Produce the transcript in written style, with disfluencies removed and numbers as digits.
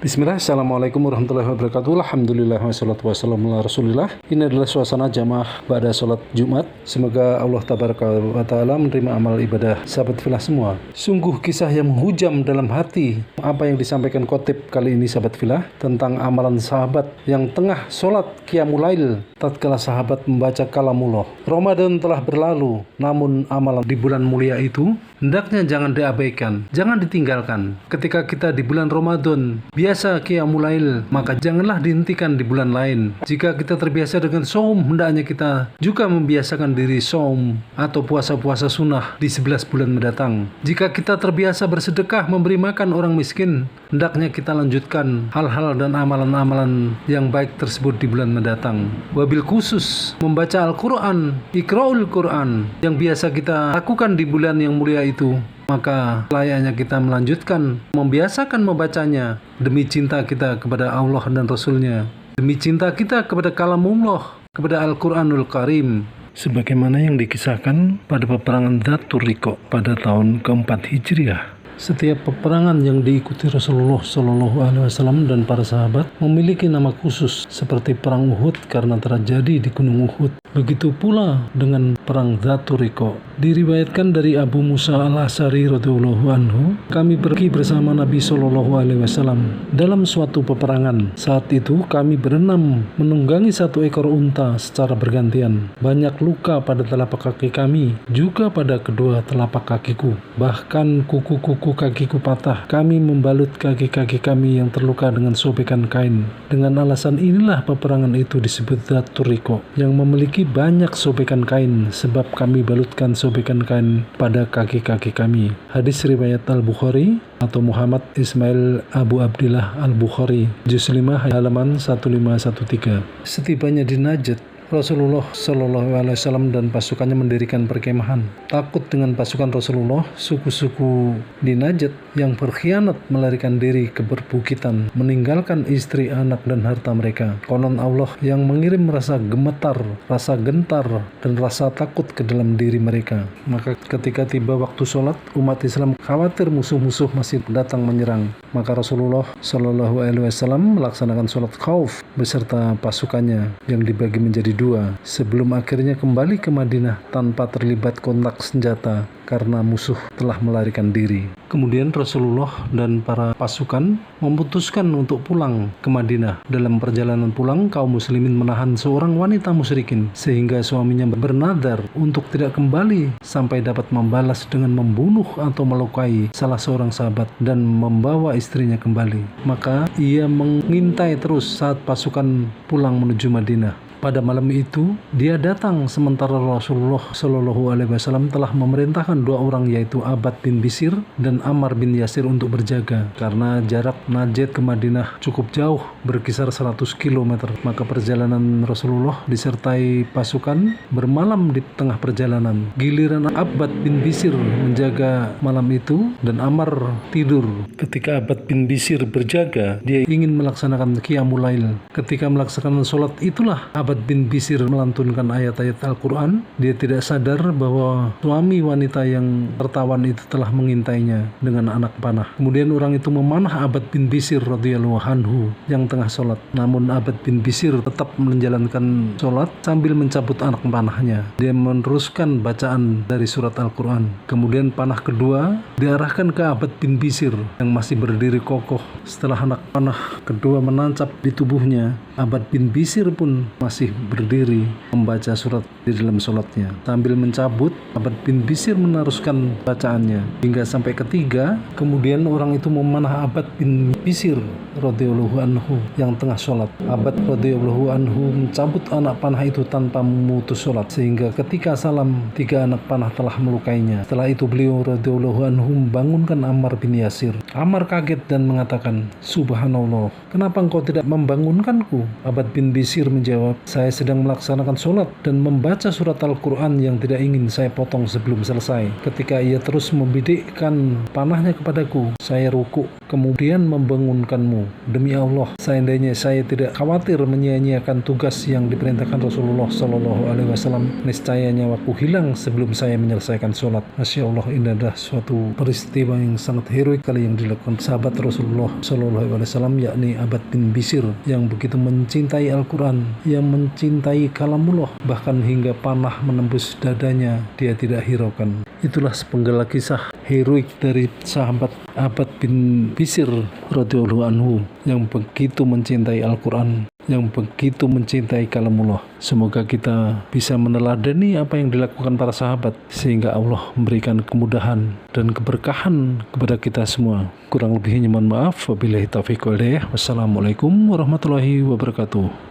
Bismillah, Assalamualaikum warahmatullahi wabarakatuh. Alhamdulillah, wassalatu wassalamu ala rasulillah. Ini adalah suasana jamaah pada sholat Jumat. Semoga Allah tabaraka wa ta'ala menerima amal ibadah sahabat filah semua. Sungguh kisah yang menghujam dalam hati. Apa yang disampaikan khotib kali ini sahabat filah tentang amalan sahabat yang tengah sholat qiyamul lail tatkala sahabat membaca kalamullah. Ramadan telah berlalu, namun amalan di bulan mulia itu hendaknya jangan diabaikan, jangan ditinggalkan. Ketika kita di bulan Ramadan biasa qiyamul lail, maka janganlah dihentikan di bulan lain. Jika kita terbiasa dengan saum, hendaknya kita juga membiasakan diri saum atau puasa-puasa sunnah di 11 bulan mendatang. Jika kita terbiasa bersedekah memberi makan orang miskin, hendaknya kita lanjutkan hal-hal dan amalan-amalan yang baik tersebut di bulan mendatang. Wabil khusus membaca Al-Quran, Iqra'ul Quran yang biasa kita lakukan di bulan yang mulia itu, maka layaknya kita melanjutkan membiasakan membacanya demi cinta kita kepada Allah dan Rasul-Nya, demi cinta kita kepada kalamullah, kepada Al-Quranul Karim, sebagaimana yang dikisahkan pada peperangan Dzatur Riqa pada tahun keempat Hijriah. Setiap peperangan yang diikuti Rasulullah SAW dan para sahabat memiliki nama khusus, seperti perang Uhud karena terjadi di Gunung Uhud. Begitu pula dengan perang Dzatur Riqa. Diriwayatkan dari Abu Musa al-Asy'ari radhiyallahu anhu, kami pergi bersama Nabi SAW dalam suatu peperangan. Saat itu kami berenam menunggangi satu ekor unta secara bergantian. Banyak luka pada telapak kaki kami, juga pada kedua telapak kakiku. Bahkan kuku-kuku kakiku patah. Kami membalut kaki-kaki kami yang terluka dengan sobekan kain. Dengan alasan inilah peperangan itu disebut Dzatur Riqa, yang memiliki banyak sobekan kain, sebab kami balutkan sobekan kain pada kaki-kaki kami. Hadis riwayat Al-Bukhari atau Muhammad Ismail Abu Abdillah Al-Bukhari, juz 5 halaman 1513. Setibanya di Najd, Rasulullah SAW dan pasukannya mendirikan perkemahan. Takut dengan pasukan Rasulullah, suku-suku di Najd yang berkhianat melarikan diri ke perbukitan, meninggalkan istri, anak, dan harta mereka. Konon Allah yang mengirim rasa gemetar, rasa gentar, dan rasa takut ke dalam diri mereka. Maka ketika tiba waktu sholat, umat Islam khawatir musuh-musuh masih datang menyerang. Maka Rasulullah SAW melaksanakan sholat khauf beserta pasukannya yang dibagi menjadi dua, sebelum akhirnya kembali ke Madinah tanpa terlibat kontak senjata karena musuh telah melarikan diri. Kemudian Rasulullah dan para pasukan memutuskan untuk pulang ke Madinah. Dalam perjalanan pulang, kaum muslimin menahan seorang wanita musyrikin sehingga suaminya bernadar untuk tidak kembali sampai dapat membalas dengan membunuh atau melukai salah seorang sahabat dan membawa istrinya kembali. Maka ia mengintai terus saat pasukan pulang menuju Madinah. Pada malam itu, dia datang sementara Rasulullah SAW telah memerintahkan dua orang, yaitu Abbad bin Bishr dan Ammar bin Yasir untuk berjaga. Karena jarak Najd ke Madinah cukup jauh, berkisar 100 km. Maka perjalanan Rasulullah disertai pasukan bermalam di tengah perjalanan. Giliran Abbad bin Bishr menjaga malam itu dan Ammar tidur. Ketika Abbad bin Bishr berjaga, dia ingin melaksanakan qiyamul lail. Ketika melaksanakan sholat itulah Abbad bin Bishr melantunkan ayat-ayat Al-Quran. Dia tidak sadar bahwa suami wanita yang tertawan itu telah mengintainya dengan anak panah. Kemudian orang itu memanah Abbad bin Bishr radhiyallahu anhu yang tengah sholat. Namun Abbad bin Bishr tetap menjalankan sholat sambil mencabut anak panahnya. Dia meneruskan bacaan dari surat Al-Quran. Kemudian panah kedua diarahkan ke Abbad bin Bishr yang masih berdiri kokoh. Setelah anak panah kedua menancap di tubuhnya, Abbad bin Bishr pun masih berdiri membaca surat di dalam sholatnya. Sambil mencabut, Abbad bin Bishr meneruskan bacaannya hingga sampai ketiga. Kemudian orang itu memanah Abbad bin Bishr radhiyallahu anhu yang tengah sholat. Abbad radhiyallahu anhu mencabut anak panah itu tanpa memutus sholat, sehingga ketika salam, tiga anak panah telah melukainya. Setelah itu beliau radhiyallahu anhu membangunkan Ammar bin Yasir. Ammar kaget dan mengatakan, "Subhanallah, kenapa engkau tidak membangunkanku?" Abbad bin Bishr menjawab, "Saya sedang melaksanakan sholat dan membaca surat Al-Quran yang tidak ingin saya potong sebelum selesai. Ketika ia terus membidikkan panahnya kepadaku, saya rukuk kemudian membangunkanmu. Demi Allah, seandainya saya tidak khawatir menyia-nyiakan tugas yang diperintahkan Rasulullah Shallallahu Alaihi Wasallam, niscaya nyawaku hilang sebelum saya menyelesaikan sholat. Masya Allah, ini adalah suatu peristiwa yang sangat heroik kali yang dilakukan sahabat Rasulullah Shallallahu Alaihi Wasallam, yakni Abbad bin Bishr, yang begitu mencintai Al-Quran, yang mencintai kalamullah, bahkan hingga panah menembus dadanya dia tidak hiraukan. Itulah sepenggal kisah heroik dari sahabat Abbad bin Bishr radhiyallahu anhu yang begitu mencintai Al-Quran, yang begitu mencintai kalamullah. Semoga kita bisa meneladani apa yang dilakukan para sahabat, sehingga Allah memberikan kemudahan dan keberkahan kepada kita semua. Kurang lebihnya mohon maaf. Wabillahi taufiq wal hidayah. Wassalamualaikum warahmatullahi wabarakatuh.